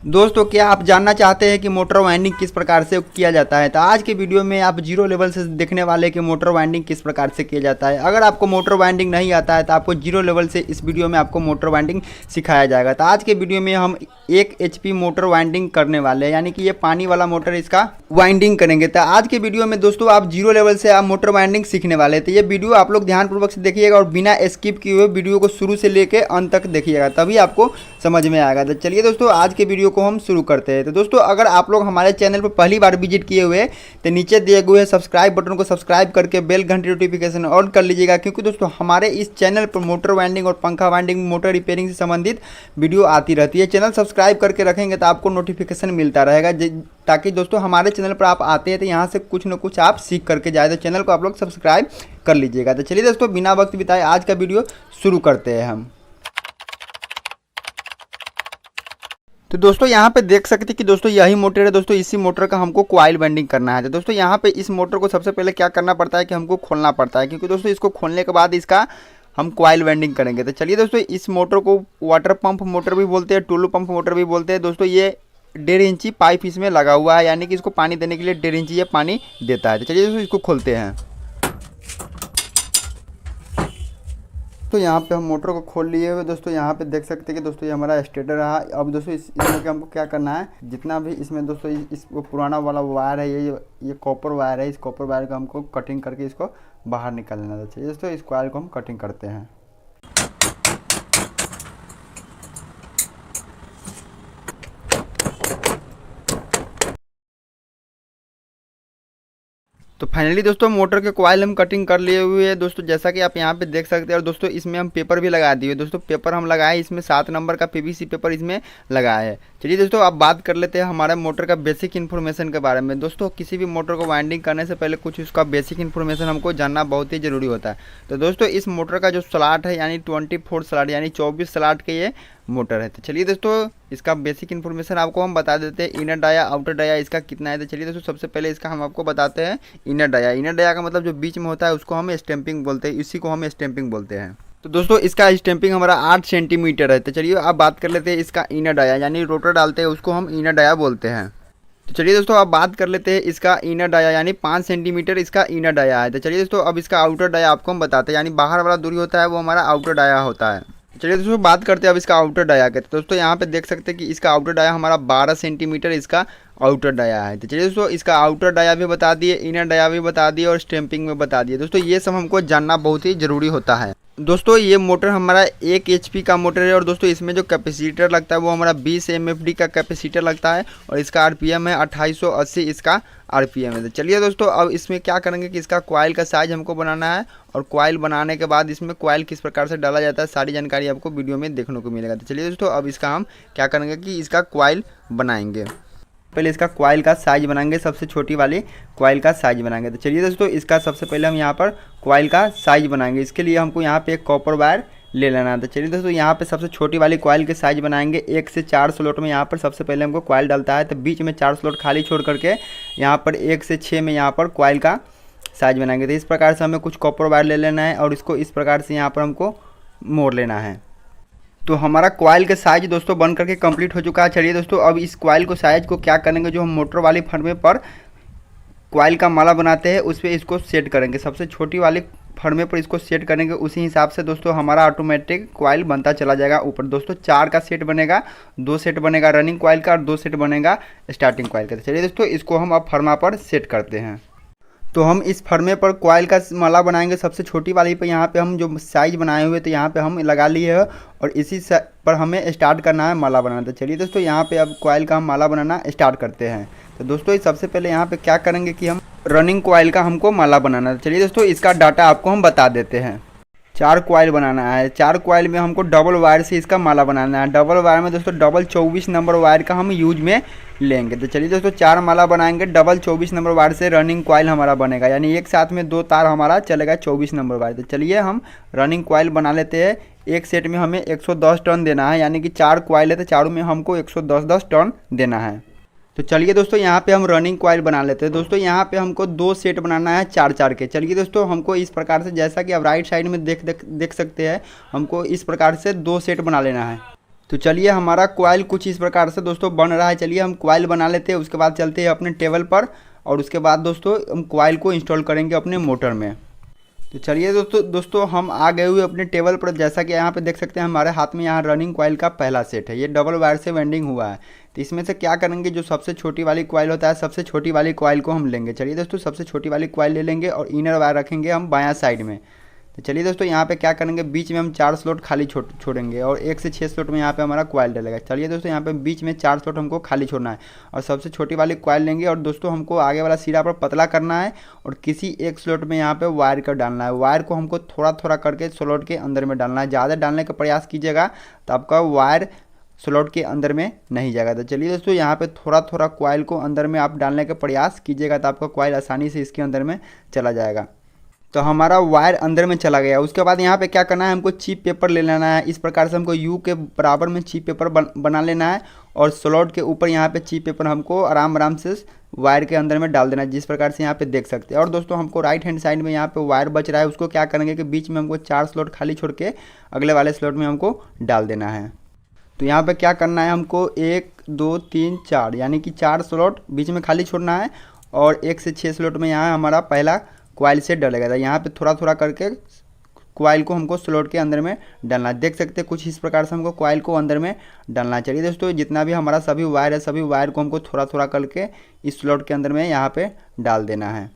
दोस्तों क्या आप जानना चाहते हैं कि मोटर वाइंडिंग किस प्रकार से किया जाता है? तो आज के वीडियो में आप जीरो लेवल से देखने वाले कि मोटर वाइंडिंग किस प्रकार से किया जाता है। अगर आपको मोटर वाइंडिंग नहीं आता है तो आपको जीरो लेवल से इस वीडियो में आपको मोटर वाइंडिंग सिखाया जाएगा। तो आज के वीडियो में हम 1 HP मोटर वाइंडिंग करने वाले हैं, यानी कि ये पानी वाला मोटर इसका वाइंडिंग करेंगे। तो आज के वीडियो में दोस्तों आप जीरो लेवल से आप मोटर वाइंडिंग सीखने वाले हैं। तो ये वीडियो आप लोग ध्यानपूर्वक से देखिएगा और बिना स्किप किए हुए वीडियो को शुरू से लेकर अंत तक देखिएगा, तभी आपको समझ में आएगा। तो चलिए दोस्तों आज के वीडियो को हम शुरू करते हैं। तो दोस्तों अगर आप लोग हमारे चैनल पर पहली बार विजिट किए हुए तो नीचे दिए हुए सब्सक्राइब बटन को सब्सक्राइब करके बेल घंटी नोटिफिकेशन ऑन कर लीजिएगा, क्योंकि दोस्तों हमारे इस चैनल पर मोटर वाइंडिंग और पंखा वाइंडिंग, मोटर रिपेयरिंग से संबंधित वीडियो आती रहती है। चैनल सब्सक्राइब करके रखेंगे तो आपको नोटिफिकेशन मिलता रहेगा, ताकि दोस्तों हमारे चैनल पर आप आते हैं तो यहाँ से कुछ न कुछ आप सीख करके जाए। तो चैनल को आप लोग सब्सक्राइब कर लीजिएगा। तो चलिए दोस्तों बिना वक्त बिताए आज का वीडियो शुरू करते हैं हम। तो दोस्तों यहाँ पे देख सकते हैं कि दोस्तों यही मोटर है। दोस्तों इसी मोटर का हमको कॉइल वाइंडिंग करना है। तो दोस्तों यहाँ पे इस मोटर को सबसे पहले क्या करना पड़ता है कि हमको खोलना पड़ता है, क्योंकि दोस्तों इसको खोलने के बाद इसका हम कॉइल वाइंडिंग करेंगे। तो चलिए दोस्तों इस मोटर को वाटर पंप मोटर भी बोलते हैं, टुल्लू पंप मोटर भी बोलते हैं। दोस्तों ये 1.5 इंची पाइप इसमें लगा हुआ है, यानी कि इसको पानी देने के लिए 1.5 इंची ये पानी देता है। तो चलिए दोस्तों इसको खोलते हैं। तो यहाँ पे हम मोटर को खोल लिए हुए दोस्तों, यहाँ पे देख सकते हैं कि दोस्तों ये हमारा स्टेटर रहा। अब दोस्तों इसमें हमको क्या करना है, जितना भी इसमें दोस्तों इस पुराना वाला वायर है, ये कॉपर वायर है, इस कॉपर वायर को हमको कटिंग करके इसको बाहर निकाल लेना चाहिए। दोस्तों इस वायर को हम कटिंग करते हैं। तो फाइनली दोस्तों मोटर के कॉइल हम कटिंग कर लिए हुए हैं दोस्तों, जैसा कि आप यहाँ पे देख सकते हैं। और दोस्तों इसमें हम पेपर भी लगा दिए दोस्तों। पेपर हम लगाए इसमें 7 नंबर का PVC पेपर इसमें लगाया है। चलिए दोस्तों अब बात कर लेते हैं हमारे मोटर का बेसिक इन्फॉर्मेशन के बारे में। दोस्तों किसी भी मोटर को वाइंडिंग करने से पहले कुछ उसका बेसिक इन्फॉर्मेशन हमको जानना बहुत ही ज़रूरी होता है। तो दोस्तों इस मोटर का जो स्लॉट है यानी 24 स्लॉट यानी 24 स्लॉट के ये मोटर है। तो चलिए दोस्तों इसका बेसिक इन्फॉर्मेशन आपको हम बता देते हैं। इनर डाया आउटर डाया इसका कितना है। तो चलिए दोस्तों सबसे पहले इसका हम आपको बताते हैं इनर डाया। इनर डाया का मतलब जो बीच में होता है उसको हम स्टैंपिंग बोलते हैं, इसी को हम स्टैंपिंग बोलते हैं। तो दोस्तों इसका स्टैंपिंग हमारा 8 सेंटीमीटर है। तो चलिए अब बात कर लेते हैं इसका इनर डाया, यानी रोटर डालते हैं उसको हम इनर डाया बोलते हैं। तो चलिए दोस्तों अब बात कर लेते हैं इसका इनर डाया, यानी 5 सेंटीमीटर इसका इनर डाया है। तो चलिए दोस्तों अब इसका आउटर डाया आपको हम बताते हैं, यानी बाहर वाला दूरी होता है वो हमारा आउटर डाया होता है। चलिए दोस्तों बात करते हैं अब इसका आउटर डाया के। तो दोस्तों यहाँ पे देख सकते हैं कि इसका आउटर डाया हमारा 12 सेंटीमीटर इसका आउटर डाया है। तो चलिए दोस्तों इसका आउटर डाया भी बता दिए, इनर डाया भी बता दिए और स्टैंपिंग में बता दिए। दोस्तों ये सब हमको जानना बहुत ही ज़रूरी होता है। दोस्तों ये मोटर हमारा 1 HP का मोटर है और दोस्तों इसमें जो कैपेसिटर लगता है वो हमारा 20 MFD का कैपेसिटर लगता है और इसका RPM है 2880 इसका RPM है। तो चलिए दोस्तों अब इसमें क्या करेंगे कि इसका कॉइल का साइज हमको बनाना है और कॉइल बनाने के बाद इसमें कॉइल किस प्रकार से डाला जाता है सारी जानकारी आपको वीडियो में देखने को मिलेगा। तो चलिए दोस्तों अब इसका हम क्या करेंगे कि इसका कॉइल बनाएंगे। पहले इसका कॉइल का साइज बनाएंगे, सबसे छोटी वाली कॉइल का साइज बनाएंगे। तो चलिए दोस्तों इसका सबसे पहले हम यहाँ पर कॉइल का साइज बनाएंगे। इसके लिए हमको यहाँ पे एक कॉपर वायर ले लेना है। तो चलिए दोस्तों यहाँ पे सबसे छोटी वाली कॉइल के साइज बनाएंगे। 1 से 4 स्लॉट में यहाँ पर सबसे पहले हमको कॉइल डालता है, तो बीच में 4 स्लॉट खाली छोड़ करके यहाँ पर 1 से 6 में यहाँ पर कॉइल का साइज बनाएंगे। तो इस प्रकार से हमें कुछ कॉपर वायर ले लेना है और इसको इस प्रकार से यहाँ पर हमको मोड़ लेना है। तो हमारा कॉइल का साइज दोस्तों बन करके कंप्लीट हो चुका है। चलिए दोस्तों अब इस कॉइल को साइज को क्या करेंगे, जो हम मोटर वाली फर्मे पर कॉइल का माला बनाते हैं उस पर इसको सेट करेंगे। सबसे छोटी वाली फर्मे पर इसको सेट करेंगे, उसी हिसाब से दोस्तों हमारा ऑटोमेटिक कॉइल बनता चला जाएगा ऊपर। दोस्तों 4 का सेट बनेगा, 2 सेट बनेगा रनिंग कॉइल का और 2 सेट बनेगा स्टार्टिंग कॉइल का। चलिए दोस्तों इसको हम अब फर्मा पर सेट करते हैं। तो हम इस फर्मे पर कॉइल का माला बनाएंगे। सबसे छोटी वाली पे यहाँ पे हम जो साइज बनाए हुए तो यहाँ पे हम लगा लिए है और इसी पर हमें स्टार्ट करना है माला बनाना। तो चलिए दोस्तों यहाँ पे अब कॉइल का हम माला बनाना स्टार्ट करते हैं। तो दोस्तों सबसे पहले यहाँ पे क्या करेंगे कि हम रनिंग कॉइल का हमको माला बनाना है। तो चलिए दोस्तों इसका डाटा आपको हम बता देते हैं। 4 कॉइल बनाना है। 4 कॉइल में हमको डबल वायर से इसका माला बनाना है। डबल वायर में दोस्तों डबल 24 नंबर वायर का हम यूज में लेंगे। तो चलिए दोस्तों 4 माला बनाएंगे, डबल 24 नंबर वायर से रनिंग कॉइल हमारा बनेगा, यानी एक साथ में 2 तार हमारा चलेगा 24 नंबर वायर। तो चलिए हम रनिंग कॉइल बना लेते हैं। एक सेट में हमें 110 टर्न देना है, यानी कि 4 कॉइल है तो चारों में हमको 110 टर्न देना है। तो चलिए दोस्तों यहाँ पे हम रनिंग कॉइल बना लेते हैं। दोस्तों यहाँ पे हमको 2 सेट बनाना है 4-4 के। चलिए दोस्तों हमको इस प्रकार से, जैसा कि आप राइट साइड में देख सकते हैं, हमको इस प्रकार से 2 सेट बना लेना है। तो चलिए हमारा कॉइल कुछ इस प्रकार से दोस्तों बन रहा है। चलिए हम कॉइल बना लेते हैं, उसके बाद चलते हैं अपने टेबल पर और उसके बाद दोस्तों हम कॉइल को इंस्टॉल करेंगे अपने मोटर में। तो चलिए दोस्तों हम आ गए हुए अपने टेबल पर। जैसा कि यहाँ पे देख सकते हैं हमारे हाथ में यहाँ रनिंग कॉइल का पहला सेट है, ये डबल वायर से वेंडिंग हुआ है। तो इसमें से क्या करेंगे, जो सबसे छोटी वाली कॉइल होता है, सबसे छोटी वाली कॉइल को हम लेंगे। चलिए दोस्तों सबसे छोटी वाली कॉइल ले लेंगे और इनर वायर रखेंगे हम बायां साइड में। तो चलिए दोस्तों यहाँ पे क्या करेंगे, बीच में हम 4 स्लॉट खाली छोड़ेंगे और 1 से 6 स्लॉट में यहाँ पे हमारा कॉइल डलेगा। चलिए दोस्तों यहाँ पे बीच में 4 स्लॉट हमको खाली छोड़ना है और सबसे छोटी वाली कॉइल लेंगे और दोस्तों हमको आगे वाला सिरा पर पतला करना है और किसी एक स्लॉट में यहाँ पे वायर का डालना है। वायर को हमको थोड़ा थोड़ा करके स्लॉट के अंदर में डालना है। ज़्यादा डालने का प्रयास कीजिएगा तो आपका वायर स्लॉट के अंदर में नहीं जाएगा। तो चलिए दोस्तों यहाँ पे थोड़ा थोड़ा कॉइल को अंदर में आप डालने का प्रयास कीजिएगा तो आपका कॉइल आसानी से इसके अंदर में चला जाएगा। तो हमारा वायर अंदर में चला गया। उसके बाद यहाँ पे क्या करना है, हमको चीप पेपर ले लेना है। इस प्रकार से हमको यू के बराबर में चीप पेपर बना लेना है और स्लॉट के ऊपर यहाँ पे चीप पेपर हमको आराम से वायर के अंदर में डाल देना है, जिस प्रकार से यहाँ पे देख सकते हैं। और दोस्तों हमको राइट हैंड साइड में यहाँ पे वायर बच रहा है, उसको क्या करेंगे कि बीच में हमको 4 स्लॉट खाली छोड़ के अगले वाले स्लॉट में हमको डाल देना है। तो यहाँ पे क्या करना है, हमको 1 2 3 4 यानी कि 4 स्लॉट बीच में खाली छोड़ना है और 1 से 6 स्लॉट में यहाँ हमारा पहला कॉइल से डलेगा था। यहाँ पे थोड़ा थोड़ा करके कॉइल को हमको स्लॉट के अंदर में डालना है। देख सकते हैं कुछ इस प्रकार से हमको कॉइल को अंदर में डालना है। चलिए दोस्तों जितना भी हमारा सभी वायर है, सभी वायर को हमको थोड़ा थोड़ा करके इस स्लॉट के अंदर में यहाँ पे डाल देना है।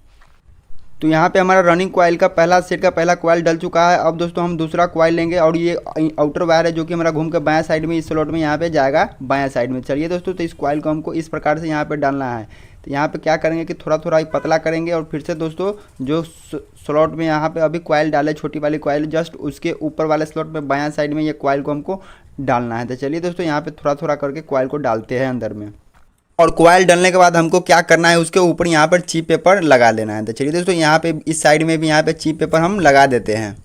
तो यहाँ पे हमारा रनिंग कॉइल का पहला सेट का पहला कॉइल डल चुका है। अब दोस्तों हम दूसरा कॉइल लेंगे और ये आउटर वायर है जो कि हमारा घूम के बायां साइड में इस स्लॉट में यहाँ पे जाएगा बायां साइड में। चलिए दोस्तों तो इस कॉइल को हमको इस प्रकार से यहाँ पे डालना है। तो यहाँ पे क्या करेंगे कि थोड़ा थोड़ा पतला करेंगे और फिर से दोस्तों जो स्लॉट में यहाँ पे अभी कॉइल डाले छोटी वाली कॉइल, जस्ट उसके ऊपर वाले स्लॉट में बायां साइड में ये कॉइल को हमको डालना है। तो चलिए दोस्तों यहाँ पे थोड़ा थोड़ा करके कॉइल को डालते हैं अंदर में और कॉइल डालने के बाद हमको क्या करना है, उसके ऊपर यहाँ पर चीप पेपर लगा लेना है। तो चलिए दोस्तों यहाँ पे इस साइड में भी यहाँ पे चीप पेपर हम लगा देते हैं।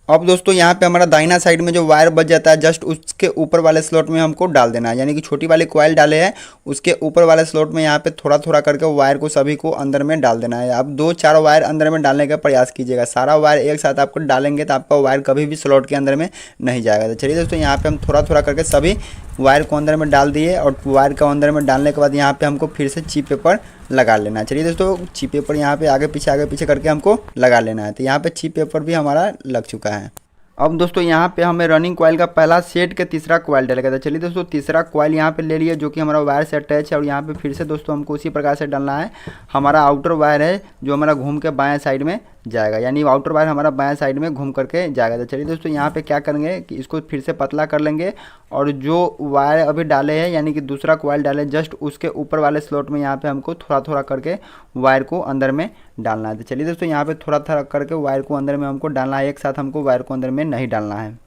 अब दोस्तों यहाँ पे हमारा दाहिना साइड में जो वायर बच जाता है जस्ट उसके ऊपर वाले स्लॉट में हमको डाल देना है। यानी कि छोटी वाली कॉइल डाले हैं उसके ऊपर वाले स्लॉट में यहाँ पे थोड़ा थोड़ा करके वायर को सभी को अंदर में डाल देना है। आप 2-4 वायर अंदर में डालने का प्रयास कीजिएगा। सारा वायर एक साथ आपको डालेंगे तो आपका वायर कभी भी स्लॉट के अंदर में नहीं जाएगा। तो चलिए दोस्तों यहाँ पे हम थोड़ा थोड़ा करके सभी वायर को अंदर में डाल दिए और वायर को अंदर में डालने के बाद यहाँ पे हमको फिर से चीप पेपर लगा लेना है। चलिए दोस्तों चीप पेपर यहाँ पे आगे पीछे करके हमको लगा लेना है। तो यहाँ पे चीप पेपर भी हमारा लग चुका है। अब दोस्तों यहाँ पे हमें रनिंग कॉइल का पहला सेट का तीसरा कॉइल डलेगा था। चलिए दोस्तों तीसरा कॉइल यहाँ पे ले लिया जो कि हमारा वायर से अटैच है और यहाँ पे फिर से दोस्तों हमको उसी प्रकार से डालना है। हमारा आउटर वायर है जो हमारा घूम के बाएं साइड में जाएगा, यानी आउटर वायर हमारा बाएं साइड में घूम करके जाएगा। तो चलिए दोस्तों यहाँ पे क्या करेंगे कि इसको फिर से पतला कर लेंगे और जो वायर अभी डाले हैं यानी कि दूसरा कॉइल डाले जस्ट उसके ऊपर वाले स्लॉट में यहाँ पे हमको थोड़ा थोड़ा करके वायर को अंदर में डालना है। तो चलिए दोस्तों यहाँ पे थोड़ा थोड़ा करके वायर को अंदर में हमको डालना है, एक साथ हमको वायर को अंदर में नहीं डालना है।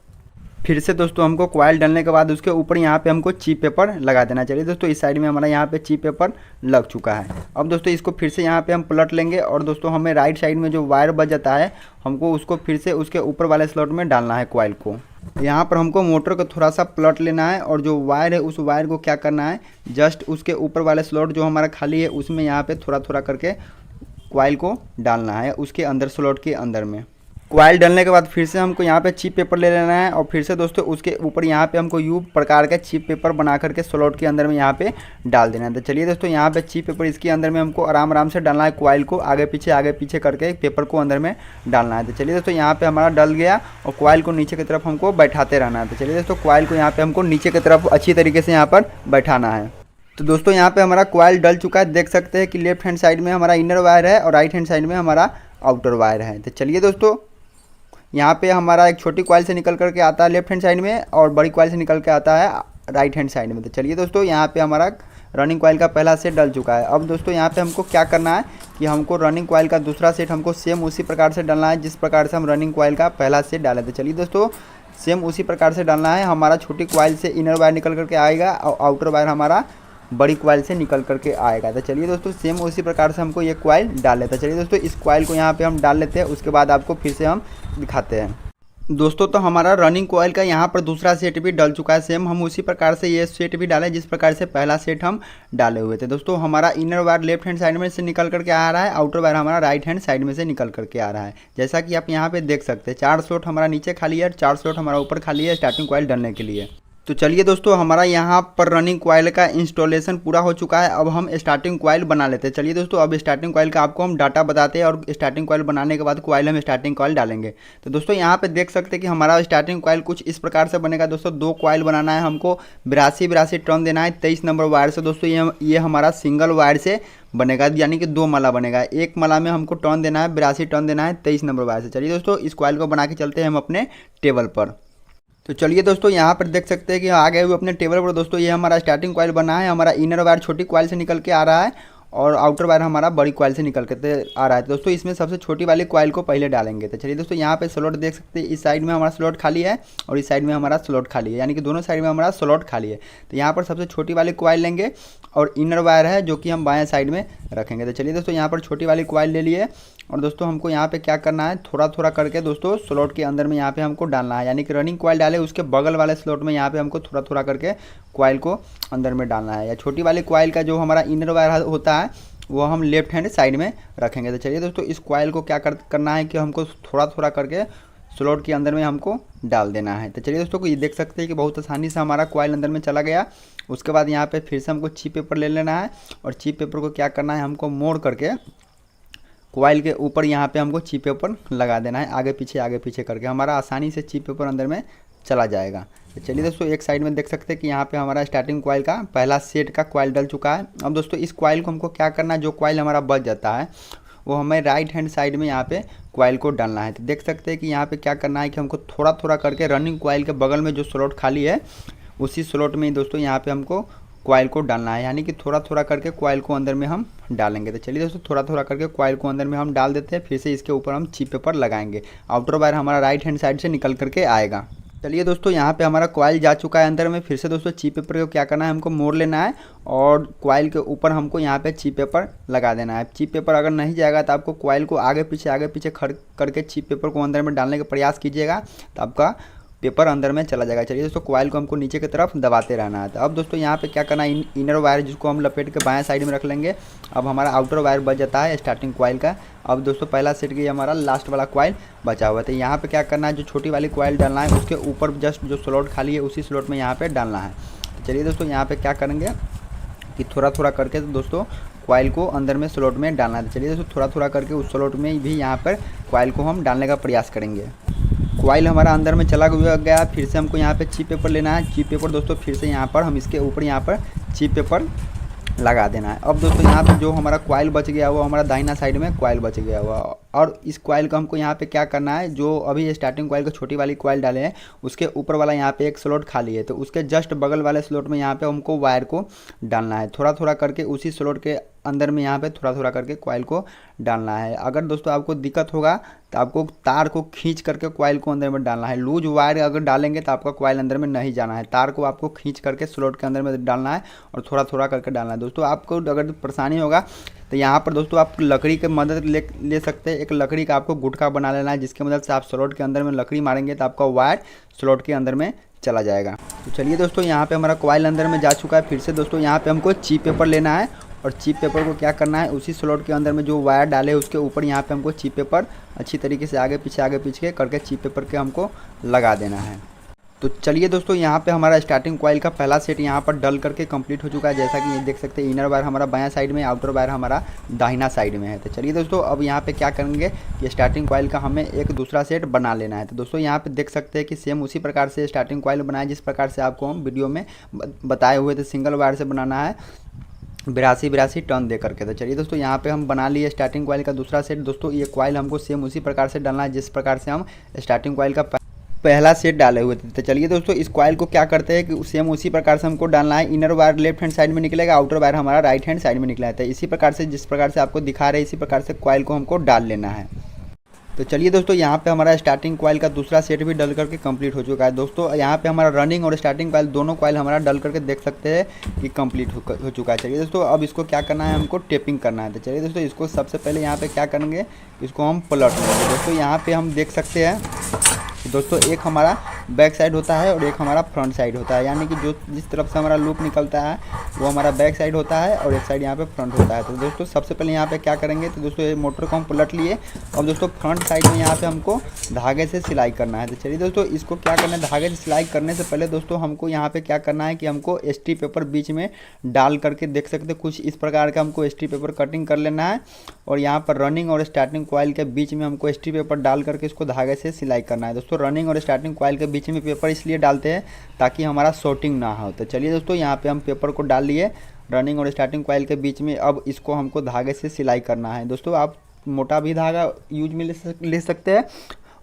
फिर से दोस्तों हमको कॉइल डालने के बाद उसके ऊपर यहाँ पे हमको चीप पेपर लगा देना। चलिए दोस्तों इस साइड में हमारा यहाँ पे चीप पेपर लग चुका है। अब दोस्तों इसको फिर से यहाँ पे हम पलट लेंगे और दोस्तों हमें राइट साइड में जो वायर बच जाता है हमको उसको फिर से उसके ऊपर वाले स्लॉट में डालना है कॉइल को। यहाँ पर हमको मोटर को थोड़ा सा पलट लेना है और जो वायर है उस वायर को क्या करना है, जस्ट उसके ऊपर वाले स्लॉट जो हमारा खाली है उसमें यहाँ पे थोड़ा थोड़ा करके कॉइल को डालना है उसके अंदर स्लॉट के अंदर में। कॉइल डालने के बाद फिर से हमको यहाँ पे चीप पेपर ले लेना है और फिर से दोस्तों उसके ऊपर यहाँ पे हमको यू प्रकार का चीप पेपर बना करके स्लॉट के अंदर में यहाँ पे डाल देना है। तो चलिए दोस्तों यहाँ पे चीप पेपर इसके अंदर में हमको आराम से डालना है, कॉइल को आगे पीछे करके पेपर को अंदर में डालना है। तो चलिए दोस्तों यहाँ पे हमारा डल गया और कॉइल को नीचे की तरफ हमको बैठाते रहना है। तो चलिए दोस्तों कॉइल को यहाँ पे हमको नीचे की तरफ अच्छी तरीके से यहाँ पर बैठाना है। तो दोस्तों यहाँ पे हमारा कॉइल डल चुका है, देख सकते हैं कि लेफ्ट हैंड साइड में हमारा इनर वायर है और राइट हैंड साइड में हमारा आउटर वायर है। तो चलिए दोस्तों यहाँ पे हमारा एक छोटी कॉइल से निकल करके आता है लेफ्ट हैंड साइड में और बड़ी कॉइल से निकल के आता है राइट हैंड साइड में। तो चलिए दोस्तों यहाँ पे हमारा रनिंग कॉइल का पहला सेट डल चुका है। अब दोस्तों यहाँ पे हमको क्या करना है कि हमको रनिंग कॉइल का दूसरा सेट हमको सेम उसी प्रकार से डालना है जिस प्रकार से हम रनिंग कॉइल का पहला सेट डाले थे। चलिए दोस्तों सेम उसी प्रकार से डालना है। हमारा छोटी कॉइल से इनर वायर निकल करके आएगा और आउटर वायर हमारा बड़ी कॉइल से निकल करके आएगा। तो चलिए दोस्तों सेम उसी प्रकार से हमको ये कॉइल डाल लेते हैं। चलिए दोस्तों इस कॉइल को यहाँ पे हम डाल लेते हैं, उसके बाद आपको फिर से हम दिखाते हैं। दोस्तों तो हमारा रनिंग कॉइल का यहाँ पर दूसरा सेट भी डल चुका है। सेम हम उसी प्रकार से ये सेट भी डालें जिस प्रकार से पहला सेट हम डाले हुए थे। दोस्तों हमारा inner wire left hand side में से निकल करके आ रहा है, आउटर वायर हमारा राइट हैंड साइड में से निकल करके आ रहा है। जैसा कि आप यहाँ पे देख सकते हैं 4 स्लॉट हमारा नीचे खाली है, 4 स्लॉट हमारा ऊपर खाली है स्टार्टिंग कॉइल डालने के लिए। तो चलिए दोस्तों, हमारा यहाँ पर रनिंग कॉइल का इंस्टॉलेशन पूरा हो चुका है। अब हम स्टार्टिंग कॉइल बना लेते हैं। चलिए दोस्तों, अब स्टार्टिंग कॉइल का आपको हम डाटा बताते हैं और स्टार्टिंग कॉइल बनाने के बाद कॉइल हम स्टार्टिंग कॉइल डालेंगे। तो दोस्तों यहाँ पे देख सकते हैं कि हमारा स्टार्टिंग कॉइल कुछ इस प्रकार से बनेगा। दोस्तों 2 कॉइल बनाना है हमको, 82 टर्न देना है 23 नंबर वायर से। दोस्तों ये हमारा सिंगल वायर से बनेगा, यानी कि 2 माला बनेगा। एक माला में हमको टर्न देना है 82 टर्न देना है 23 नंबर वायर से। चलिए दोस्तों, इस कॉइल को बना के चलते हैं हम अपने टेबल पर। तो चलिए दोस्तों, यहाँ पर देख सकते हैं कि आ गए हुए अपने टेबल पर। दोस्तों ये हमारा स्टार्टिंग कॉइल बना है। हमारा इनर वायर छोटी कॉइल से निकल के आ रहा है और आउटर वायर हमारा बड़ी कॉइल से निकल के आ रहा है। तो दोस्तों इसमें सबसे छोटी वाली कॉइल को पहले डालेंगे। तो चलिए दोस्तों, यहाँ पे स्लॉट देख सकते हैं, इस साइड में हमारा स्लॉट खाली है और इस साइड में हमारा स्लॉट खाली है, यानी कि दोनों साइड में हमारा स्लॉट खाली है। तो यहाँ पर सबसे छोटी वाली कॉइल लेंगे और इनर वायर है जो कि हम बाएं साइड में रखेंगे। तो चलिए दोस्तों, यहाँ पर छोटी वाली कॉइल ले लिए और दोस्तों हमको यहाँ पे क्या करना है, थोड़ा थोड़ा करके दोस्तों स्लॉट के अंदर में यहाँ पे हमको डालना है, यानी कि रनिंग कॉइल डाले उसके बगल वाले स्लॉट में यहाँ पे हमको थोड़ा थोड़ा करके कॉइल को अंदर में डालना है। या छोटी वाली कॉइल का जो हमारा इनर वायर होता है वो हम लेफ्ट हैंड साइड में रखेंगे। तो चलिए दोस्तों, इस कॉइल को क्या करना है कि हमको थोड़ा थोड़ा करके स्लॉट के अंदर में हमको डाल देना है। तो चलिए दोस्तों, ये देख सकते हैं कि बहुत आसानी से हमारा कॉइल अंदर में चला गया। उसके बाद यहाँ पे फिर से हमको चीप पेपर ले लेना है और चीप पेपर को क्या करना है, हमको मोड़ करके कॉइल के ऊपर यहाँ पे हमको चीप पेपर लगा देना है, आगे पीछे करके हमारा आसानी से चीप पेपर अंदर में चला जाएगा। तो चलिए दोस्तों, एक साइड में देख सकते हैं कि यहाँ पे हमारा स्टार्टिंग कॉइल का पहला सेट का कॉइल डल चुका है। अब दोस्तों इस कॉइल को हमको क्या करना है, जो कॉइल हमारा बच जाता है वो हमें राइट हैंड साइड में यहाँ पे कॉइल को डालना है। तो देख सकते हैं कि यहाँ पे क्या करना है कि हमको थोड़ा थोड़ा करके रनिंग कॉइल के बगल में जो स्लॉट खाली है उसी स्लॉट में दोस्तों यहाँ पे हमको कॉइल को डालना है, यानी कि थोड़ा थोड़ा करके कॉइल को अंदर में हम डालेंगे। तो चलिए दोस्तों, थोड़ा थोड़ा करके कॉइल को अंदर में हम डाल देते हैं। फिर से इसके ऊपर हम चीप पेपर लगाएंगे। आउटर वायर हमारा राइट हैंड साइड से निकल करके आएगा। चलिए दोस्तों, यहाँ पे हमारा कॉइल जा चुका है अंदर में। फिर से दोस्तों चीप पेपर को क्या करना है, हमको मोड़ लेना है और कॉइल के ऊपर हमको यहाँ पे चीप पेपर लगा देना है। चीप पेपर अगर नहीं जाएगा तो आपको कॉइल को आगे पीछे करके चीप पेपर को अंदर में डालने का प्रयास कीजिएगा, तो आपका पेपर अंदर में चला जाएगा। चलिए दोस्तों, कॉइल को हमको नीचे की तरफ दबाते रहना है। तो अब दोस्तों यहाँ पे क्या करना है, इनर वायर जिसको हम लपेट के बाएं साइड में रख लेंगे। अब हमारा आउटर वायर बच जाता है स्टार्टिंग कॉइल का। अब दोस्तों पहला सेट की हमारा लास्ट वाला कॉइल बचा हुआ है। तो यहाँ पे क्या करना है, जो छोटी वाली कॉइल डालना है उसके ऊपर जस्ट जो स्लॉट खाली है उसी स्लॉट में यहाँ पर डालना है। तो चलिए दोस्तों, यहाँ पर क्या करेंगे कि थोड़ा थोड़ा करके दोस्तों कॉइल को अंदर में स्लॉट में डालना है। चलिए दोस्तों, थोड़ा थोड़ा करके उस स्लॉट में भी यहाँ पर कॉइल को हम डालने का प्रयास करेंगे। कॉइल हमारा अंदर में चला गया। फिर से हमको यहाँ पे चीप पेपर लेना है। चीप पेपर दोस्तों फिर से यहाँ पर हम इसके ऊपर यहाँ पर चीप पेपर लगा देना है। अब दोस्तों यहाँ पे जो हमारा कॉइल बच गया हुआ, हमारा दाहिना साइड में कॉइल बच गया हुआ, और इस कॉइल को हमको यहाँ पे क्या करना है, जो अभी स्टार्टिंग कॉइल को छोटी वाली कॉइल डाले हैं उसके ऊपर वाला यहाँ पे एक स्लॉट खाली है, तो उसके जस्ट बगल वाले स्लॉट में यहाँ पे हमको वायर को डालना है। थोड़ा थोड़ा करके उसी स्लॉट के अंदर में यहाँ पे थोड़ा थोड़ा करके कॉइल को डालना है। अगर दोस्तों आपको दिक्कत होगा तो आपको तार को खींच करके कॉइल को अंदर में डालना है। लूज वायर अगर डालेंगे तो आपका कॉइल अंदर में नहीं जाना है। तार को आपको खींच करके स्लॉट के अंदर में डालना है और थोड़ा थोड़ा करके डालना है। दोस्तों आपको अगर परेशानी होगा तो यहाँ पर दोस्तों आप लकड़ी की मदद ले सकते हैं। एक लकड़ी का आपको गुटका बना लेना है, जिसकी मदद से आप स्लॉट के अंदर में लकड़ी मारेंगे तो आपका वायर स्लॉट के अंदर में चला जाएगा। तो चलिए दोस्तों, यहाँ पे हमारा कॉइल अंदर में जा चुका है। फिर से दोस्तों यहाँ पे हमको चीप पेपर लेना है और चीप पेपर को क्या करना है, उसी स्लॉट के अंदर में जो वायर डाले उसके ऊपर यहाँ पे हमको चीप पेपर अच्छी तरीके से आगे पीछे करके चीप पेपर के हमको लगा देना है। तो चलिए दोस्तों, यहाँ पे हमारा स्टार्टिंग कॉइल का पहला सेट यहाँ पर डल करके कंप्लीट हो चुका है। जैसा कि ये देख सकते हैं, इनर वायर हमारा बायां साइड में, आउटर वायर हमारा दाहिना साइड में है। तो चलिए दोस्तों, अब यहाँ पे क्या करेंगे कि स्टार्टिंग कॉइल का हमें एक दूसरा सेट बना लेना है। तो दोस्तों यहाँ पे देख सकते हैं कि सेम उसी प्रकार से स्टार्टिंग कॉइल बनाए जिस प्रकार से आपको हम वीडियो में बताए हुए थे। सिंगल वायर से बनाना है 82 टर्न दे करके। तो चलिए दोस्तों, यहाँ पे हम बना लिए स्टार्टिंग कॉइल का दूसरा सेट। दोस्तों ये कॉइल हमको सेम उसी प्रकार से डालना है जिस प्रकार से हम स्टार्टिंग कॉइल का पहला सेट डाले हुए थे। तो चलिए दोस्तों, इस कॉइल को क्या करते हैं कि सेम उसी प्रकार से हमको डालना है। Inner wire left hand side में निकलेगा, आउटर वायर हमारा राइट हैंड साइड में निकला है। इसी प्रकार से जिस प्रकार से आपको दिखा रहे हैं इसी प्रकार से कॉइल को हमको डाल लेना है। तो चलिए दोस्तों, यहाँ पे हमारा स्टार्टिंग कॉइल का दूसरा सेट भी डल करके कंप्लीट हो चुका है। दोस्तों यहाँ पे हमारा रनिंग और स्टार्टिंग कॉइल दोनों कॉइल हमारा डल करके देख सकते हैं कि कंप्लीट हो चुका है। चलिए दोस्तों, अब इसको क्या करना है, हमको टेपिंग करना है। तो चलिए दोस्तों, इसको सबसे पहले यहाँ पे क्या करेंगे, इसको हम पलट लेंगे। दोस्तों यहाँ पे हम देख सकते हैं दोस्तों, एक हमारा बैक साइड होता है और एक हमारा फ्रंट साइड होता है, यानी कि जो जिस तरफ से हमारा लूप निकलता है वो हमारा बैक साइड होता है और एक साइड यहाँ पे फ्रंट होता है। तो दोस्तों सबसे पहले यहाँ पे क्या करेंगे, तो दोस्तों ये मोटर को हम पलट लिए और दोस्तों फ्रंट साइड में यहाँ पे हमको धागे से सिलाई करना है। तो चलिए दोस्तों इसको क्या करना है, धागे से सिलाई करने से पहले दोस्तों हमको यहाँ पे क्या करना है कि हमको एसटी पेपर बीच में डाल करके देख सकते हैं कुछ इस प्रकार का हमको एसटी पेपर कटिंग कर लेना है और यहाँ पर रनिंग और स्टार्टिंग कॉइल के बीच में हमको एसटी पेपर डाल करके इसको धागे से सिलाई करना है। दोस्तों रनिंग और स्टार्टिंग कॉइल के बीच में पेपर इसलिए डालते हैं ताकि हमारा शॉर्टिंग ना हो। तो चलिए दोस्तों यहाँ पे हम पेपर को डाल लिए रनिंग और स्टार्टिंग कॉइल के बीच में। अब इसको हमको धागे से सिलाई करना है। दोस्तों आप मोटा भी धागा यूज में ले सकते हैं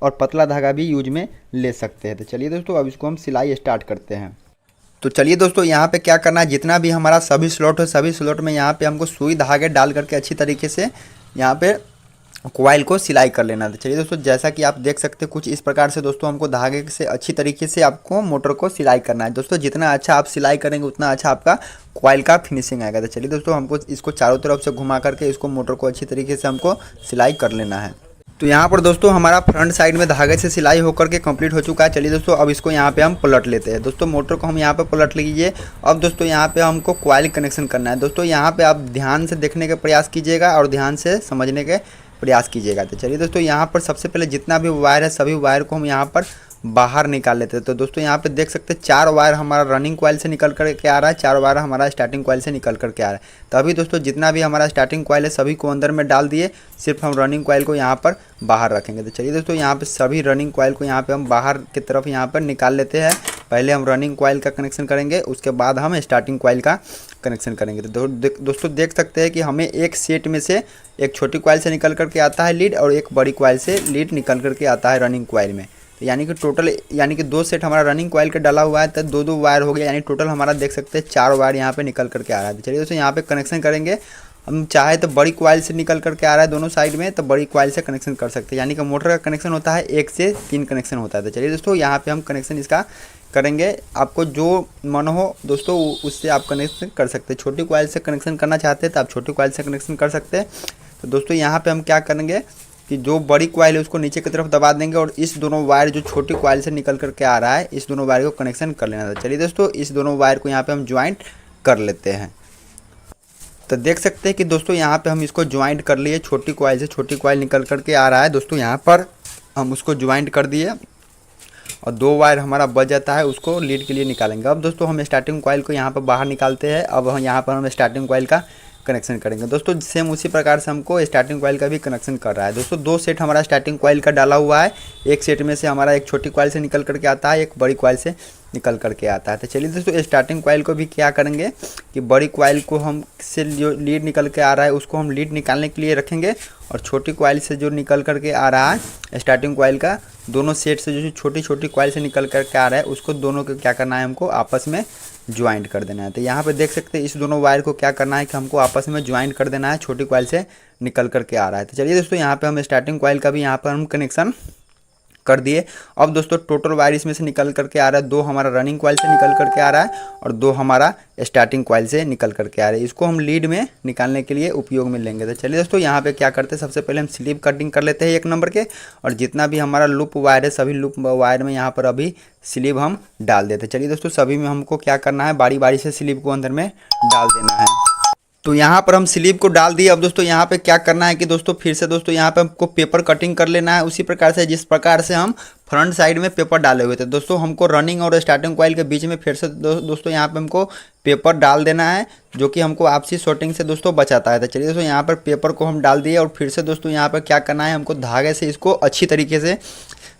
और पतला धागा भी यूज में ले सकते हैं। तो चलिए दोस्तों अब इसको हम सिलाई स्टार्ट करते हैं। तो चलिए दोस्तों यहाँ पे क्या करना है, जितना भी हमारा सभी स्लॉट है सभी स्लॉट में यहाँ पे हमको सुई धागे डाल करके अच्छी तरीके से यहाँ पे कॉइल को सिलाई कर लेना है। तो चलिए दोस्तों जैसा कि आप देख सकते हैं कुछ इस प्रकार से दोस्तों हमको धागे से अच्छी तरीके से आपको मोटर को सिलाई करना है। दोस्तों जितना अच्छा आप सिलाई करेंगे उतना अच्छा आपका कॉइल का फिनिशिंग आएगा। तो चलिए दोस्तों हमको इसको चारों तरफ से घुमा करके इसको मोटर को अच्छी तरीके से हमको सिलाई कर लेना है। तो यहाँ पर दोस्तों हमारा फ्रंट साइड में धागे से सिलाई होकर के कंप्लीट हो चुका है। चलिए दोस्तों अब इसको यहाँ पे हम पलट लेते हैं। दोस्तों मोटर को हम यहाँ पे पलट लीजिए। अब दोस्तों यहाँ पे हमको कॉइल कनेक्शन करना है। दोस्तों यहाँ पे आप ध्यान से देखने का प्रयास कीजिएगा और ध्यान से समझने के प्रयास कीजिएगा। तो चलिए दोस्तों यहाँ पर सबसे पहले जितना भी वायर है सभी वायर को हम यहाँ पर बाहर निकाल लेते हैं। तो दोस्तों यहाँ पे देख सकते हैं 4 वायर हमारा रनिंग कॉइल से निकल कर के आ रहा है, 4 वायर हमारा स्टार्टिंग कॉइल से निकल कर के आ रहा है। तो अभी दोस्तों जितना भी हमारा स्टार्टिंग कॉइल है सभी को अंदर में डाल दिए, सिर्फ हम रनिंग कॉइल को यहाँ पर बाहर रखेंगे। तो चलिए दोस्तों यहाँ पे सभी रनिंग कॉइल को यहाँ पे हम बाहर की तरफ यहाँ पर निकाल लेते हैं। पहले हम रनिंग कॉइल का कनेक्शन करेंगे, उसके बाद हम स्टार्टिंग कॉइल का कनेक्शन करेंगे। तो दोस्तों देख सकते हैं कि हमें एक सेट में से एक छोटी कॉइल से निकल करके आता है लीड और एक बड़ी कॉइल से लीड निकल करके आता है रनिंग कॉइल में। तो यानी कि टोटल यानी कि 2 सेट हमारा रनिंग कॉइल का डाला हुआ है, तो 2-2 वायर हो गया, यानी टोटल हमारा देख सकते हैं 4 वायर यहाँ पे निकल करके आ रहा है। तो चलिए दोस्तों यहाँ पे कनेक्शन करेंगे। हम चाहे तो बड़ी कॉइल से निकल करके आ रहा है दोनों साइड में, तो बड़ी कॉइल से कनेक्शन कर सकते हैं। यानी कि मोटर का कनेक्शन होता है 1 से 3 कनेक्शन होता है। तो चलिए दोस्तों यहाँ पे हम कनेक्शन इसका करेंगे। आपको जो मन हो दोस्तों उससे आप कनेक्शन कर सकते हैं। छोटी कॉइल से कनेक्शन करना चाहते हैं तो आप छोटी कॉइल से कनेक्शन कर सकते हैं। तो दोस्तों यहाँ पे हम क्या करेंगे कि जो बड़ी कॉइल है उसको नीचे की तरफ दबा देंगे और इस दोनों वायर जो छोटी कॉइल से निकल करके आ रहा है इस दोनों वायर को कनेक्शन कर लेना था। चलिए दोस्तों इस दोनों वायर को यहाँ पे हम ज्वाइंट कर लेते हैं। तो देख सकते हैं कि दोस्तों यहाँ पे हम इसको ज्वाइंट कर लिए, छोटी कॉइल से छोटी कॉइल निकल करके आ रहा है। दोस्तों यहाँ पर हम उसको ज्वाइंट कर दिए और 2 वायर हमारा बच जाता है, उसको लीड के लिए निकालेंगे। अब दोस्तों हम स्टार्टिंग कॉइल को यहाँ पर बाहर निकालते हैं। अब हम यहाँ पर हम स्टार्टिंग कॉइल का कनेक्शन करेंगे। दोस्तों सेम उसी प्रकार से हमको स्टार्टिंग कॉइल का भी कनेक्शन कर रहा है। दोस्तों 2 सेट हमारा स्टार्टिंग कॉइल का डाला हुआ है। एक सेट में से हमारा एक छोटी कॉइल से निकल करके आता है, एक बड़ी कॉइल से निकल करके आता है। तो चलिए दोस्तों स्टार्टिंग कॉइल को भी क्या करेंगे कि बड़ी कॉइल को हम से जो लीड निकल के आ रहा है उसको हम लीड निकालने के लिए रखेंगे और छोटी कॉइल से जो निकल करके आ रहा है स्टार्टिंग कॉइल का दोनों सेट से जो छोटी छोटी कॉइल से निकल करके आ रहा है उसको दोनों को क्या करना है, हमको आपस में ज्वाइंट कर देना है। तो यहाँ पे देख सकते हैं इस दोनों वायर को क्या करना है कि हमको आपस में ज्वाइंट कर देना है, छोटी कॉइल से निकल करके आ रहा है। तो चलिए दोस्तों यहाँ पे हम स्टार्टिंग कॉइल का भी यहाँ पर हम कनेक्शन कर दिए। अब दोस्तों टोटल वायर इसमें से निकल करके आ रहा है, 2 हमारा रनिंग कॉइल से निकल करके आ रहा है और 2 हमारा स्टार्टिंग कॉइल से निकल करके आ रहा है। इसको हम लीड में निकालने के लिए उपयोग में लेंगे। तो चलिए दोस्तों यहाँ पे क्या करते हैं, सबसे पहले हम स्लीव कटिंग कर लेते हैं 1 नंबर के और जितना भी हमारा लूप वायर है सभी लूप वायर में यहाँ पर अभी स्लीव हम डाल देते हैं। चलिए दोस्तों सभी में हमको क्या करना है, बारी बारी से स्लीव को अंदर में डाल देना है। तो यहाँ पर हम स्लीव को डाल दिए। अब दोस्तों यहाँ पे क्या करना है कि दोस्तों फिर से दोस्तों यहाँ पे हमको पेपर कटिंग कर लेना है उसी प्रकार से जिस प्रकार से हम फ्रंट साइड में पेपर डाले हुए थे। दोस्तों हमको रनिंग और स्टार्टिंग कॉइल के बीच में फिर से दोस्तों यहाँ पे हमको पेपर डाल देना है जो कि हमको आपसी शॉर्टिंग से दोस्तों बचाता है। तो चलिए दोस्तों यहाँ पर पेपर को हम डाल दिए और फिर से दोस्तों यहाँ पर क्या करना है, हमको धागे से इसको अच्छी तरीके से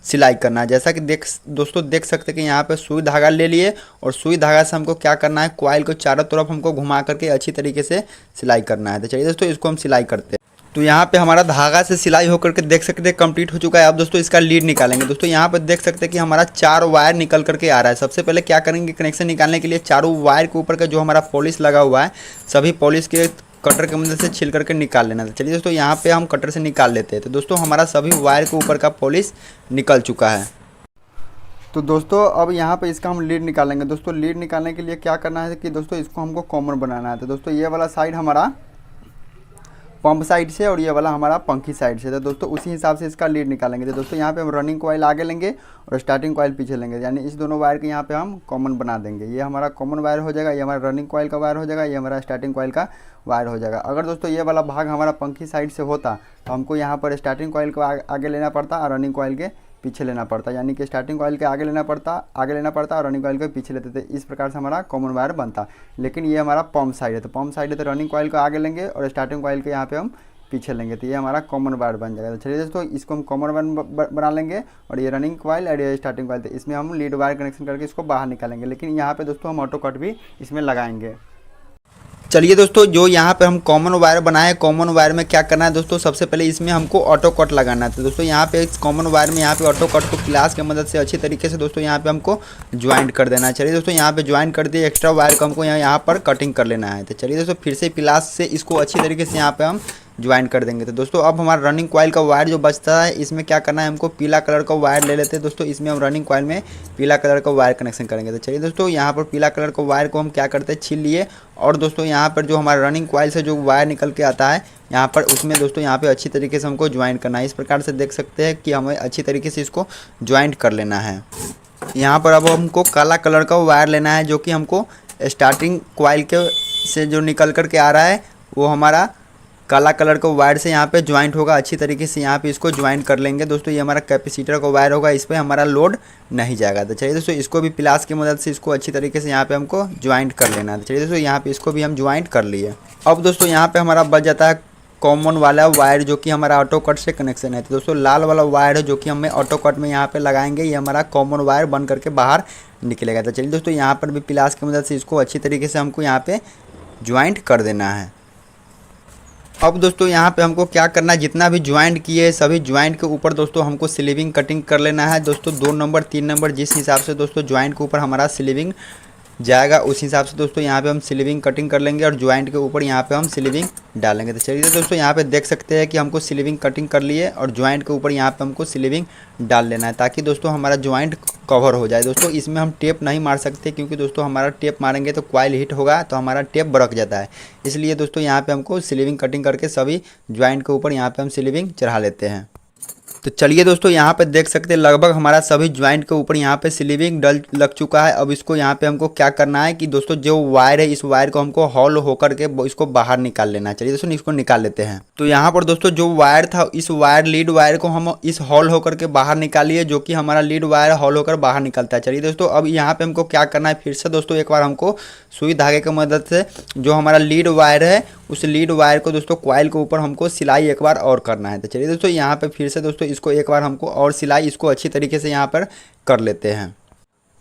सिलाई करना है। जैसा कि दोस्तों देख सकते हैं कि यहाँ पे सुई धागा ले लिए और सुई धागा से हमको क्या करना है, कॉइल को चारों तरफ हमको घुमा करके अच्छी तरीके से सिलाई करना है। तो चलिए दोस्तों इसको हम सिलाई करते हैं। तो यहाँ पे हमारा धागा से सिलाई होकर के देख सकते हैं कंप्लीट हो चुका है। अब दोस्तों इसका लीड निकालेंगे। दोस्तों यहाँ पर देख सकते हैं कि हमारा 4 वायर निकल करके आ रहा है। सबसे पहले क्या करेंगे, कनेक्शन निकालने के लिए चारों वायर के ऊपर का जो हमारा पॉलिश लगा हुआ है सभी पॉलिश के कटर की मदद से छिल करके निकाल लेना था। चलिए दोस्तों यहाँ पे हम कटर से निकाल लेते हैं। तो दोस्तों हमारा सभी वायर के ऊपर का पॉलिश निकल चुका है। तो दोस्तों अब यहाँ पे इसका हम लीड निकालेंगे। दोस्तों लीड निकालने के लिए क्या करना है कि दोस्तों इसको हमको कॉमन बनाना है। तो दोस्तों ये वाला साइड हमारा पंप साइड से और ये वाला हमारा पंखी साइड से। तो दोस्तों उसी हिसाब से इसका लीड निकालेंगे। तो दोस्तों यहाँ पे हम रनिंग कॉइल आगे लेंगे और स्टार्टिंग कॉइल पीछे लेंगे, यानी इस दोनों वायर के यहाँ पे हम कॉमन बना देंगे। ये हमारा कॉमन वायर हो जाएगा, ये हमारा रनिंग कॉइल का वायर हो जाएगा, ये हमारा स्टार्टिंग कॉइल का वायर हो जाएगा। अगर दोस्तों ये वाला भाग हमारा पंखी साइड से होता तो हमको यहाँ पर स्टार्टिंग कॉइल को आगे लेना पड़ता और रनिंग कॉइल के पीछे लेना पड़ता, यानी कि स्टार्टिंग कॉइल के आगे लेना पड़ता और रनिंग कॉइल के पीछे लेते थे। इस प्रकार से हमारा कॉमन वायर बनता। लेकिन ये हमारा पंप साइड है, तो पंप साइड है तो रनिंग कॉइल को आगे लेंगे और स्टार्टिंग कॉइल के यहाँ पे हम पीछे लेंगे, तो ये हमारा कॉमन वायर बन जाएगा। तो चलिए दोस्तों इसको हम कॉमन वायर बना लेंगे और ये रनिंग कॉइल और ये स्टार्टिंग कॉइल, तो इसमें हम लीड वायर कनेक्शन करके इसको बाहर निकालेंगे। लेकिन यहाँ पे दोस्तों हम ऑटो कट भी इसमें लगाएंगे। चलिए दोस्तों, जो यहाँ पे हम कॉमन वायर बनाए, कॉमन वायर में क्या करना है दोस्तों, सबसे पहले इसमें हमको ऑटो कट लगाना है। तो दोस्तों यहाँ पे इस कॉमन वायर में यहाँ पे ऑटो कट को प्लास की मदद से अच्छी तरीके से दोस्तों यहाँ पे हमको ज्वाइंट कर देना है। चलिए दोस्तों यहाँ पे ज्वाइंट कर दिए, एक्स्ट्रा वायर को हमको यहाँ पर कटिंग कर लेना है। तो चलिए दोस्तों फिर से प्लास से इसको अच्छी तरीके से यहाँ पे हम ज्वाइन कर देंगे। तो दोस्तों अब हमारा रनिंग कॉइल का वायर जो बचता है, इसमें क्या करना है, हमको पीला कलर का वायर ले लेते हैं दोस्तों। इसमें हम रनिंग कॉइल में पीला कलर का वायर कनेक्शन करेंगे। तो चलिए दोस्तों यहाँ पर पीला कलर का वायर को हम क्या करते हैं, छील लिए और दोस्तों यहाँ पर जो हमारा रनिंग कॉइल से जो वायर निकल के आता है यहाँ पर, उसमें दोस्तों यहाँ पे अच्छी तरीके से हमको ज्वाइन करना है। इस प्रकार से देख सकते हैं कि हमें अच्छी तरीके से इसको ज्वाइंट कर लेना है। यहाँ पर अब हमको काला कलर का वायर लेना है, जो कि हमको स्टार्टिंग कॉइल के से जो निकल कर के आ रहा है वो हमारा काला कलर का वायर से यहाँ पे ज्वाइंट होगा। अच्छी तरीके से यहाँ पे इसको ज्वाइंट कर लेंगे दोस्तों। ये हमारा कैपेसिटर का वायर होगा, इस पर हमारा लोड नहीं जाएगा। तो चलिए दोस्तों इसको भी प्लास की मदद से इसको अच्छी तरीके से यहाँ पे हमको ज्वाइंट कर लेना है। तो चलिए दोस्तों यहाँ पे इसको भी हम ज्वाइंट कर लिए। अब दोस्तों यहाँ पे हमारा बच जाता है कॉमन वाला वायर, जो कि हमारा ऑटो कट से कनेक्शन है। तो दोस्तों लाल वाला वायर है जो कि हमें ऑटो कट में यहाँ पे लगाएंगे, ये हमारा कॉमन वायर बन करके बाहर निकलेगा। तो चलिए दोस्तों यहाँ पर भी प्लास की मदद से इसको अच्छी तरीके से हमको यहाँ पे ज्वाइंट कर देना है। अब दोस्तों यहाँ पे हमको क्या करना है, जितना भी ज्वाइंट किए सभी ज्वाइंट के ऊपर दोस्तों हमको स्लीविंग कटिंग कर लेना है दोस्तों। 2 नंबर 3 नंबर जिस हिसाब से दोस्तों ज्वाइंट के ऊपर हमारा स्लीविंग जाएगा, उस हिसाब से दोस्तों यहाँ पे हम स्लीविंग कटिंग कर लेंगे और ज्वाइंट के ऊपर यहाँ पे हम स्लीविंग डालेंगे। तो चलिए दोस्तों यहाँ पे देख सकते हैं कि हमको स्लीविंग कटिंग कर लिए और ज्वाइंट के ऊपर यहाँ पे हमको स्लीविंग डाल लेना है, ताकि दोस्तों हमारा ज्वाइंट कवर हो जाए। दोस्तों इसमें हम टेप नहीं मार सकते, क्योंकि दोस्तों हमारा टेप मारेंगे तो कॉइल हिट होगा तो हमारा टेप बरक जाता है। इसलिए दोस्तों यहाँ पे हमको स्लीविंग कटिंग करके सभी ज्वाइंट के ऊपर यहाँ पे हम स्लीविंग चढ़ा लेते हैं। तो चलिए दोस्तों यहाँ पे देख सकते हैं लगभग हमारा सभी ज्वाइंट के ऊपर यहाँ पे स्लीविंग डल लग चुका है। अब इसको यहाँ पे हमको क्या करना है कि दोस्तों जो वायर है, इस वायर को हमको हॉल होकर के इसको बाहर निकाल लेना है। चलिए दोस्तों इसको निकाल लेते हैं। तो यहाँ पर दोस्तों जो वायर था, इस वायर लीड वायर को हम इस हॉल होकर के बाहर निकालिए, जो कि हमारा लीड वायर हॉल होकर बाहर निकलता है। चलिए दोस्तों अब यहाँ पे हमको क्या करना है, फिर से दोस्तों एक बार हमको सुई धागे की मदद से जो हमारा लीड वायर है, उस लीड वायर को दोस्तों कॉइल के ऊपर हमको सिलाई एक बार और करना है। तो चलिए दोस्तों यहाँ पे फिर से दोस्तों इसको एक बार हमको और सिलाई इसको अच्छी तरीके से यहाँ पर कर लेते हैं।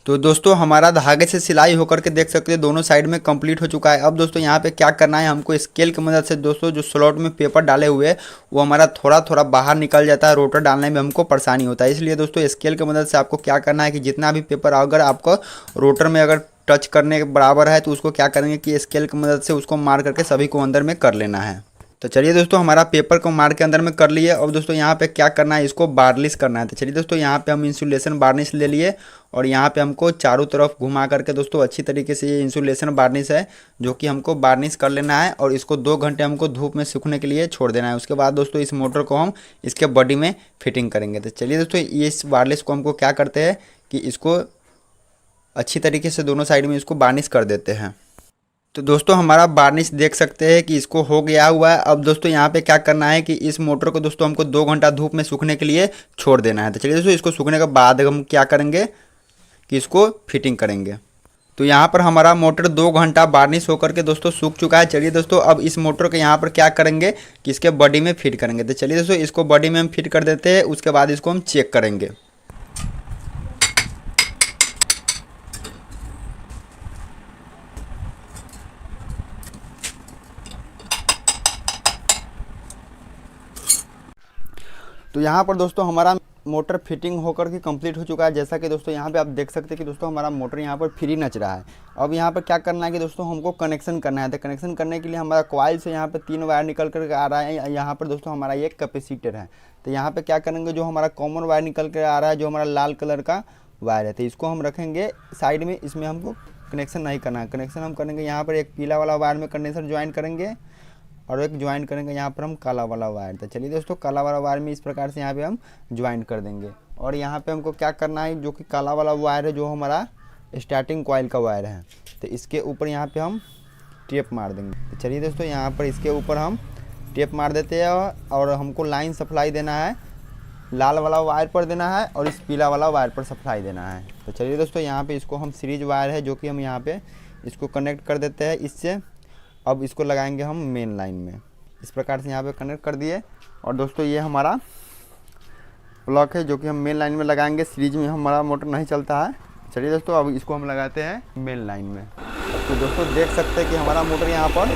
तो दोस्तों हमारा धागे से सिलाई होकर के देख सकते हैं दोनों साइड में कंप्लीट हो चुका है। अब दोस्तों यहाँ पे क्या करना है, हमको स्केल की मदद से दोस्तों जो स्लॉट में पेपर डाले हुए हैं वो हमारा थोड़ा थोड़ा बाहर निकल जाता है, रोटर डालने में हमको परेशानी होता है। इसलिए दोस्तों स्केल की मदद से आपको क्या करना है कि जितना भी पेपर अगर आपको रोटर में अगर टच करने के बराबर है तो उसको क्या करेंगे कि स्केल की मदद से उसको मार करके सभी को अंदर में कर लेना है। तो चलिए दोस्तों हमारा पेपर को मार के अंदर में कर लिए। अब दोस्तों यहाँ पे क्या करना है, इसको बार्निश करना है। तो चलिए दोस्तों यहाँ पे हम इंसुलेशन बार्निश ले लिए और यहाँ पे हमको चारों तरफ घुमा करके दोस्तों अच्छी तरीके से ये इंसुलेशन बार्निश है जो कि हमको बार्निश कर लेना है और इसको 2 घंटे हमको धूप में सूखने के लिए छोड़ देना है। उसके बाद दोस्तों इस मोटर को हम इसके बॉडी में फिटिंग करेंगे। तो चलिए दोस्तों ये इस बार्निश को हमको क्या करते हैं कि इसको अच्छी तरीके से दोनों साइड में इसको बार्निश कर देते हैं। तो दोस्तों हमारा बार्निश देख सकते हैं कि इसको हो गया हुआ है। अब दोस्तों यहाँ पे क्या करना है कि इस मोटर को दोस्तों हमको 2 घंटा धूप में सूखने के लिए छोड़ देना है। तो चलिए दोस्तों इसको सूखने के बाद हम क्या करेंगे कि इसको फिटिंग करेंगे। तो यहाँ पर हमारा मोटर 2 घंटा बार्निश होकर के दोस्तों सूख चुका है। चलिए दोस्तों अब इस मोटर के यहाँ पर क्या करेंगे कि इसके बॉडी में फिट करेंगे। तो चलिए दोस्तों इसको बॉडी में हम फिट कर देते हैं, उसके बाद इसको हम चेक करेंगे। तो यहाँ पर दोस्तों हमारा मोटर फिटिंग होकर के कंप्लीट हो चुका है। जैसा कि दोस्तों यहाँ पे आप देख सकते हैं कि दोस्तों हमारा मोटर यहाँ पर फ्री नच रहा है। अब यहाँ पर क्या करना है कि दोस्तों हमको कनेक्शन करना है। तो कनेक्शन करने के लिए हमारा कॉइल से यहाँ पे 3 वायर निकल कर आ रहा है। यहाँ पर दोस्तों हमारा एक कैपेसिटर है। तो यहाँ पे क्या करेंगे, जो हमारा कॉमन वायर निकल कर आ रहा है, जो हमारा लाल कलर का वायर है, तो इसको हम रखेंगे साइड में। इसमें हमको कनेक्शन नहीं करना है। कनेक्शन हम करेंगे यहाँ पर एक पीला वाला वायर में कंडेंसर ज्वाइन करेंगे और एक ज्वाइन करेंगे यहाँ पर हम काला वाला वायर। तो चलिए दोस्तों, काला वाला वायर में इस प्रकार से यहाँ पे हम ज्वाइन कर देंगे। और यहाँ पे हमको क्या करना है, जो कि काला वाला वायर है जो हमारा स्टार्टिंग कॉइल का वायर है, तो इसके ऊपर यहाँ पे हम टेप मार देंगे। तो चलिए दोस्तों, यहाँ पर इसके ऊपर हम टेप मार देते हैं और हमको लाइन सप्लाई देना है, लाल वाला वायर पर देना है और इस पीला वाला वायर पर सप्लाई देना है। तो चलिए दोस्तों, यहाँ पे इसको हम सीरीज वायर है जो कि हम यहाँ पे इसको कनेक्ट कर देते हैं इससे। अब इसको लगाएंगे हम मेन लाइन में, इस प्रकार से यहाँ पे कनेक्ट कर दिए। और दोस्तों ये हमारा प्लग है जो कि हम मेन लाइन में लगाएंगे, सीरीज में हमारा मोटर नहीं चलता है। चलिए दोस्तों, अब इसको हम लगाते हैं मेन लाइन में। तो दोस्तों देख सकते हैं कि हमारा मोटर यहाँ पर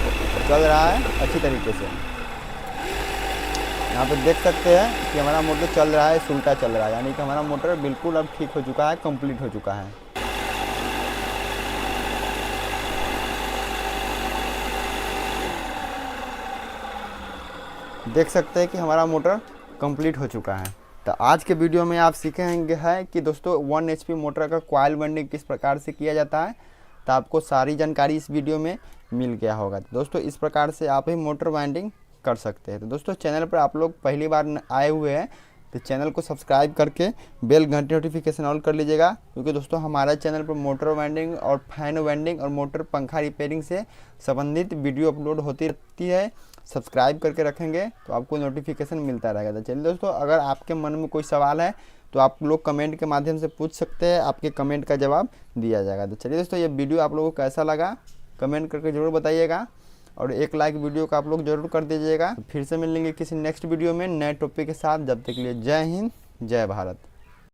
चल रहा है अच्छी तरीके से। यहाँ पे देख सकते हैं कि हमारा मोटर चल रहा है, उल्टा चल रहा है, यानी कि हमारा मोटर बिल्कुल अब ठीक हो चुका है, कंप्लीट हो चुका है। देख सकते हैं कि हमारा मोटर कंप्लीट हो चुका है। तो आज के वीडियो में आप सीखेंगे है कि दोस्तों 1 HP मोटर का कॉइल वाइंडिंग किस प्रकार से किया जाता है। तो आपको सारी जानकारी इस वीडियो में मिल गया होगा। तो दोस्तों इस प्रकार से आप ही मोटर वाइंडिंग कर सकते हैं। तो दोस्तों चैनल पर आप लोग पहली बार आए हुए हैं तो चैनल को सब्सक्राइब करके बेल घंटी नोटिफिकेशन ऑन कर लीजिएगा, क्योंकि दोस्तों हमारे चैनल पर मोटर वाइंडिंग और फैन वाइंडिंग और मोटर पंखा रिपेयरिंग से संबंधित वीडियो अपलोड होती रहती है। सब्सक्राइब करके रखेंगे तो आपको नोटिफिकेशन मिलता रहेगा। तो चलिए दोस्तों, अगर आपके मन में कोई सवाल है तो आप लोग कमेंट के माध्यम से पूछ सकते हैं, आपके कमेंट का जवाब दिया जाएगा। तो चलिए दोस्तों, ये वीडियो आप लोगों को कैसा लगा कमेंट करके ज़रूर बताइएगा और एक लाइक वीडियो का आप लोग जरूर कर दीजिएगा। फिर से मिलेंगे किसी नेक्स्ट वीडियो में नए टॉपिक के साथ। जब तक के लिए जय हिंद, जय भारत।